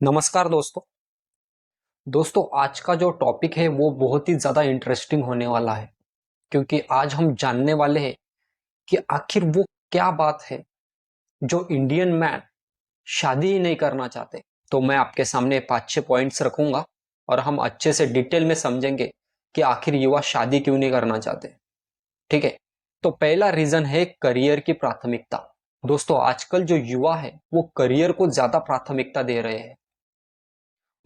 नमस्कार दोस्तों। आज का जो टॉपिक है वो बहुत ही ज़्यादा इंटरेस्टिंग होने वाला है, क्योंकि आज हम जानने वाले हैं कि आखिर वो क्या बात है जो इंडियन मैन शादी ही नहीं करना चाहते। तो मैं आपके सामने 5-6 पॉइंट्स रखूंगा और हम अच्छे से डिटेल में समझेंगे कि आखिर युवा शादी क्यों नहीं करना चाहते। ठीक है, तो पहला रीज़न है करियर की प्राथमिकता। दोस्तों, आजकल जो युवा है वो करियर को ज़्यादा प्राथमिकता दे रहे हैं।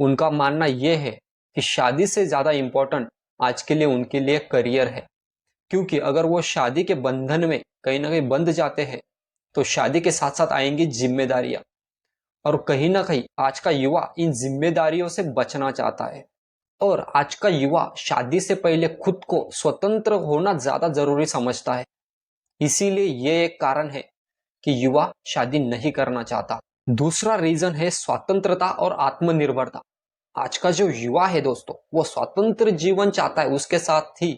उनका मानना यह है कि शादी से ज़्यादा इम्पोर्टेंट आज के लिए उनके लिए करियर है, क्योंकि अगर वो शादी के बंधन में कहीं ना कहीं बंध जाते हैं तो शादी के साथ साथ आएंगी जिम्मेदारियां, और कहीं ना कहीं आज का युवा इन जिम्मेदारियों से बचना चाहता है। और आज का युवा शादी से पहले खुद को स्वतंत्र होना ज्यादा जरूरी समझता है। इसीलिए ये एक कारण है कि युवा शादी नहीं करना चाहता। दूसरा रीजन है स्वतंत्रता और आत्मनिर्भरता। आज का जो युवा है दोस्तों, वो स्वतंत्र जीवन चाहता है, उसके साथ ही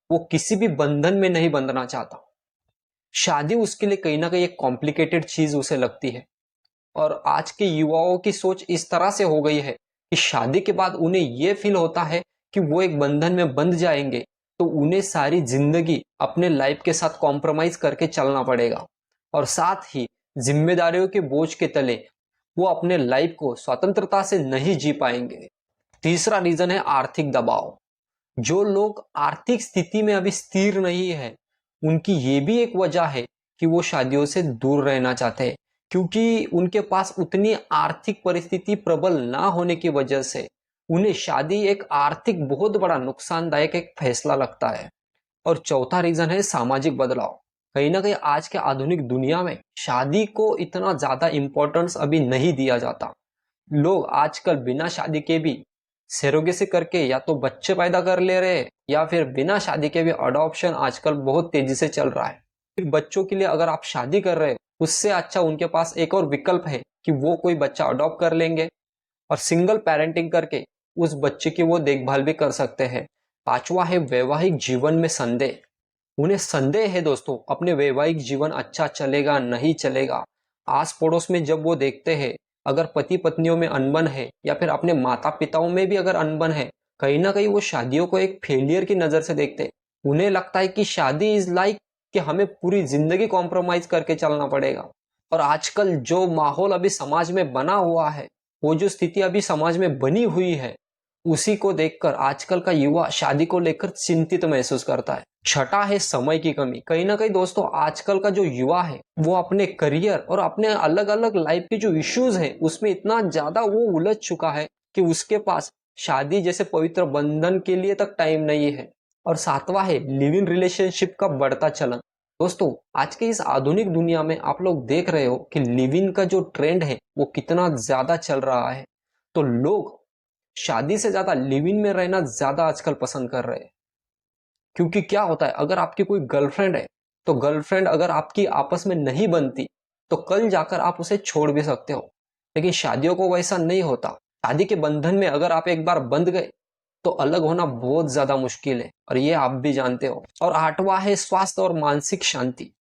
वो किसी भी बंधन में नहीं बंधना चाहता। शादी उसके लिए कहीं ना कहीं एक कॉम्प्लिकेटेड चीज उसे लगती है। और आज के युवाओं की सोच इस तरह से हो गई है कि शादी के बाद उन्हें यह फील होता है कि वो एक बंधन में बंध जाएंगे तो उन्हें सारी जिंदगी अपने लाइफ के साथ कॉम्प्रोमाइज करके चलना पड़ेगा, और साथ ही जिम्मेदारियों के बोझ के तले वो अपने लाइफ को स्वतंत्रता से नहीं जी पाएंगे। तीसरा रीजन है आर्थिक दबाव। जो लोग आर्थिक स्थिति में अभी स्थिर नहीं है, उनकी ये भी एक वजह है कि वो शादियों से दूर रहना चाहते हैं, क्योंकि उनके पास उतनी आर्थिक परिस्थिति प्रबल ना होने की वजह से उन्हें शादी एक आर्थिक बहुत बड़ा नुकसानदायक एक फैसला लगता है। और चौथा रीजन है सामाजिक बदलाव। कहीं ना कहीं आज के आधुनिक दुनिया में शादी को इतना ज्यादा इंपॉर्टेंस अभी नहीं दिया जाता। लोग आजकल बिना शादी के भी सेरोगेसी करके या तो बच्चे पैदा कर ले रहे हैं, या फिर बिना शादी के भी अडॉप्शन आजकल बहुत तेजी से चल रहा है। फिर बच्चों के लिए अगर आप शादी कर रहे हैं, उससे अच्छा उनके पास एक और विकल्प है कि वो कोई बच्चा अडॉप्ट कर लेंगे और सिंगल पेरेंटिंग करके उस बच्चे की वो देखभाल भी कर सकते हैं। पांचवा है वैवाहिक जीवन में संदेह। उन्हें संदेह है दोस्तों, अपने वैवाहिक जीवन अच्छा चलेगा नहीं चलेगा। आस पड़ोस में जब वो देखते हैं, अगर पति पत्नियों में अनबन है या फिर अपने माता पिताओं में भी अगर अनबन है, कहीं ना कहीं वो शादियों को एक फेलियर की नजर से देखते हैं। उन्हें लगता है कि शादी इज लाइक कि हमें पूरी जिंदगी कॉम्प्रोमाइज करके चलना पड़ेगा। और आजकल जो माहौल अभी समाज में बना हुआ है, वो जो स्थिति अभी समाज में बनी हुई है, उसी को देखकर आजकल का युवा शादी को लेकर चिंतित महसूस करता है। छठा है समय की कमी। कहीं ना कहीं दोस्तों, आजकल का जो युवा है वो अपने करियर और अपने अलग अलग लाइफ के जो इश्यूज है उसमें इतना ज्यादा वो उलझ चुका है कि उसके पास शादी जैसे पवित्र बंधन के लिए तक टाइम नहीं है। और सातवां है लिव इन रिलेशनशिप का बढ़ता चलन। दोस्तों, आज के इस आधुनिक दुनिया में आप लोग देख रहे हो कि लिव इन का जो ट्रेंड है वो कितना ज्यादा चल रहा है। तो लोग शादी से ज्यादा लिव इन में रहना ज्यादा आजकल पसंद कर रहे हैं। क्योंकि क्या होता है, अगर आपकी कोई गर्लफ्रेंड है तो गर्लफ्रेंड अगर आपकी आपस में नहीं बनती तो कल जाकर आप उसे छोड़ भी सकते हो। लेकिन शादियों को वैसा नहीं होता। शादी के बंधन में अगर आप एक बार बंध गए तो अलग होना बहुत ज्यादा मुश्किल है, और ये आप भी जानते हो। और आठवां है स्वास्थ्य और मानसिक शांति।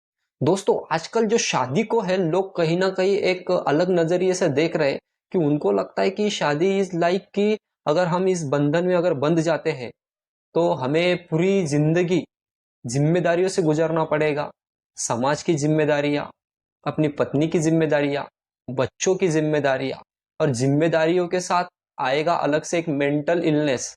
दोस्तों, आजकल जो शादी को है लोग कहीं ना कहीं एक अलग नजरिए से देख रहे हैं, कि उनको लगता है कि शादी इज लाइक कि अगर हम इस बंधन में अगर बंध जाते हैं तो हमें पूरी जिंदगी जिम्मेदारियों से गुजरना पड़ेगा। समाज की जिम्मेदारियां, अपनी पत्नी की जिम्मेदारियां, बच्चों की जिम्मेदारियां, और जिम्मेदारियों के साथ आएगा अलग से एक मेंटल इलनेस।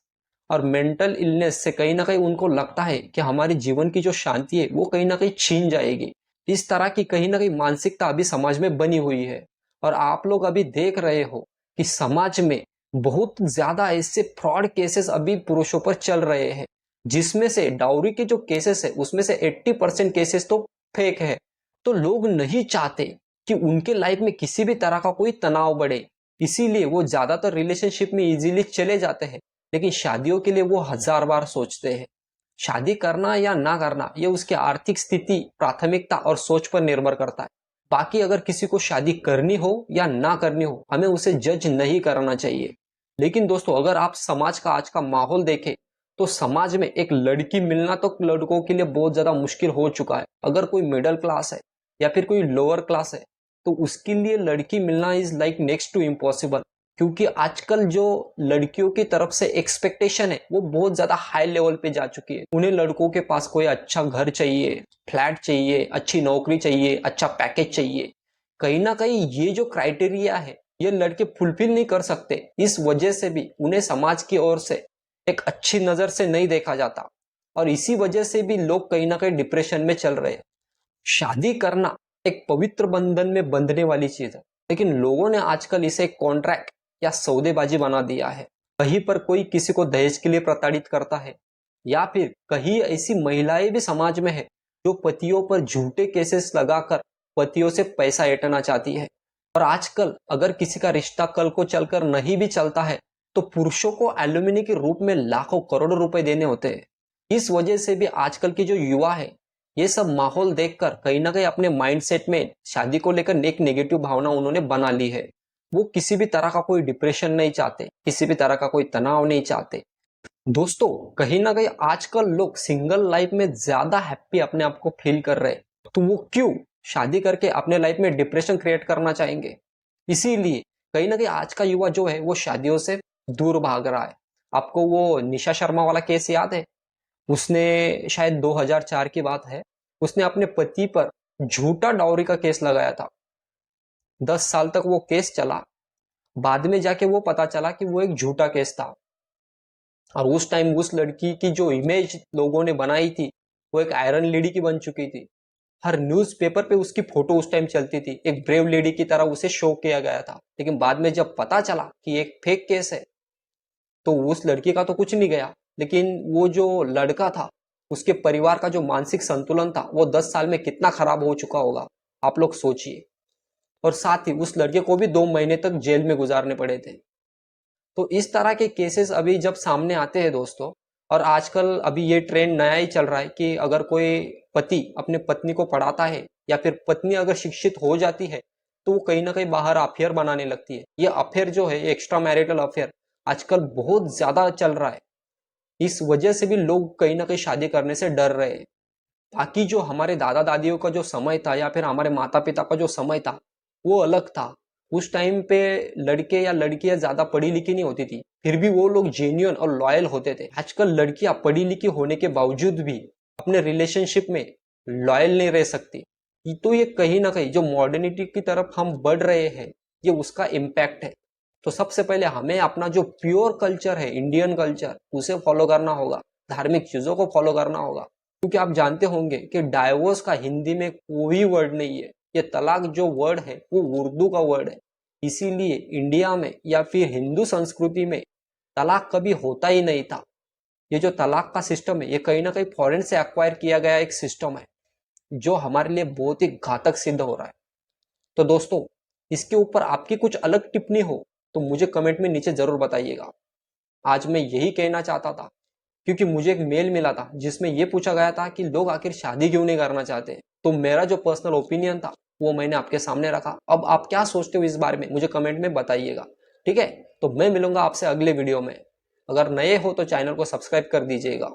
और मेंटल इलनेस से कहीं ना कहीं उनको लगता है कि हमारी जीवन की जो शांति है वो कहीं ना कहीं छीन जाएगी। इस तरह की कहीं ना कहीं मानसिकता अभी समाज में बनी हुई है। और आप लोग अभी देख रहे हो कि समाज में बहुत ज्यादा ऐसे फ्रॉड केसेस अभी पुरुषों पर चल रहे हैं, जिसमें से डाउरी के जो केसेस है उसमें से 80% केसेस तो फेक है। तो लोग नहीं चाहते कि उनके लाइफ में किसी भी तरह का कोई तनाव बढ़े, इसीलिए वो ज्यादातर रिलेशनशिप में इजीली चले जाते हैं। लेकिन शादियों के लिए वो हजार बार सोचते हैं। शादी करना या ना करना ये उसकी आर्थिक स्थिति, प्राथमिकता और सोच पर निर्भर करता है। बाकी अगर किसी को शादी करनी हो या ना करनी हो, हमें उसे जज नहीं करना चाहिए। लेकिन दोस्तों, अगर आप समाज का आज का माहौल देखें तो समाज में एक लड़की मिलना तो लड़कों के लिए बहुत ज्यादा मुश्किल हो चुका है। अगर कोई मिडिल क्लास है या फिर कोई लोअर क्लास है तो उसके लिए लड़की मिलना is like next to impossible. क्योंकि आजकल जो लड़कियों की तरफ से एक्सपेक्टेशन है वो बहुत ज्यादा हाई लेवल पे जा चुकी है। उन्हें लड़कों के पास कोई अच्छा घर चाहिए, फ्लैट चाहिए, अच्छी नौकरी चाहिए, अच्छा पैकेज चाहिए। कहीं ना कहीं ये जो क्राइटेरिया है ये लड़के फुलफिल नहीं कर सकते। इस वजह से भी उन्हें समाज की ओर से एक अच्छी नजर से नहीं देखा जाता और इसी वजह से भी लोग कहीं ना कहीं डिप्रेशन में चल रहे हैं। शादी करना एक पवित्र बंधन में बंधने वाली चीज है, लेकिन लोगों ने आजकल इसे एक कॉन्ट्रैक्ट या सौदेबाजी बना दिया है। कहीं पर कोई किसी को दहेज के लिए प्रताड़ित करता है या फिर कहीं ऐसी महिलाएं भी समाज में है जो पतियों पर झूठे केसेस लगाकर पतियों से पैसा ऐंठना चाहती है। और आजकल अगर किसी का रिश्ता कल को चलकर नहीं भी चलता है तो पुरुषों को एल्यूमिनी के रूप में लाखों करोड़ों रुपए देने होते हैं। इस वजह से भी आजकल के जो युवा है ये सब माहौल देखकर कहीं ना कहीं अपने माइंडसेट में शादी को लेकर एक नेगेटिव भावना उन्होंने बना ली है। वो किसी भी तरह का कोई डिप्रेशन नहीं चाहते, किसी भी तरह का कोई तनाव नहीं चाहते। दोस्तों कहीं ना कहीं आजकल लोग सिंगल लाइफ में ज्यादा हैप्पी अपने आप को फील कर रहे हैं, तो वो क्यों शादी करके अपने लाइफ में डिप्रेशन क्रिएट करना चाहेंगे। इसीलिए कहीं ना कहीं आज का युवा जो है वो शादियों से दूर भाग रहा है। आपको वो निशा शर्मा वाला केस याद है? उसने शायद 2004 की बात है, उसने अपने पति पर झूठा डाउरी का केस लगाया था। 10 साल तक वो केस चला, बाद में जाके वो पता चला कि वो एक झूठा केस था। और उस टाइम उस लड़की की जो इमेज लोगों ने बनाई थी वो एक आयरन लेडी की बन चुकी थी। हर न्यूज़पेपर पे उसकी फोटो उस टाइम चलती थी, एक ब्रेव लेडी की तरह उसे शो किया गया था। लेकिन बाद में जब पता चला कि एक फेक केस है तो उस लड़की का तो कुछ नहीं गया, लेकिन वो जो लड़का था उसके परिवार का जो मानसिक संतुलन था वो 10 साल में कितना खराब हो चुका होगा, आप लोग सोचिए। और साथ ही उस लड़के को भी 2 महीने तक जेल में गुजारने पड़े थे। तो इस तरह के केसेस अभी जब सामने आते हैं दोस्तों, और आजकल अभी ये ट्रेंड नया ही चल रहा है कि अगर कोई पति अपने पत्नी को पढ़ाता है या फिर पत्नी अगर शिक्षित हो जाती है तो वो कहीं ना कहीं बाहर अफेयर बनाने लगती है। ये अफेयर जो है, एक्स्ट्रा मैरिटल अफेयर, आजकल बहुत ज्यादा चल रहा है। इस वजह से भी लोग कहीं ना कहीं शादी करने से डर रहे हैं। बाकी जो हमारे दादा दादियों का जो समय था या फिर हमारे माता पिता का जो समय था वो अलग था। उस टाइम पे लड़के या लड़कियां ज्यादा पढ़ी लिखी नहीं होती थी, फिर भी वो लोग जेन्युइन और लॉयल होते थे। आजकल लड़कियां पढ़ी लिखी होने के बावजूद भी अपने रिलेशनशिप में लॉयल नहीं रह सकती। तो ये कहीं ना कहीं जो मॉडर्निटी की तरफ हम बढ़ रहे हैं ये उसका इम्पैक्ट है। तो सबसे पहले हमें अपना जो प्योर कल्चर है, इंडियन कल्चर, उसे फॉलो करना होगा, धार्मिक चीजों को फॉलो करना होगा। क्योंकि आप जानते होंगे कि डाइवोर्स का हिंदी में कोई वर्ड नहीं है। ये तलाक जो वर्ड है वो उर्दू का वर्ड है। इसीलिए इंडिया में या फिर हिंदू संस्कृति में तलाक कभी होता ही नहीं था। ये जो तलाक का सिस्टम है ये कहीं ना कहीं फॉरेन से एक्वायर किया गया एक सिस्टम है जो हमारे लिए बहुत ही घातक सिद्ध हो रहा है। तो दोस्तों इसके ऊपर आपकी कुछ अलग टिप्पणी हो तो मुझे कमेंट में नीचे जरूर बताइएगा। आज मैं यही कहना चाहता था क्योंकि मुझे एक मेल मिला था जिसमें यह पूछा गया था कि लोग आखिर शादी क्यों नहीं करना चाहते। तो मेरा जो पर्सनल ओपिनियन था वो मैंने आपके सामने रखा। अब आप क्या सोचते हो इस बारे में मुझे कमेंट में बताइएगा, ठीक है? तो मैं मिलूंगा आपसे अगले वीडियो में। अगर नए हो तो चैनल को सब्सक्राइब कर दीजिएगा।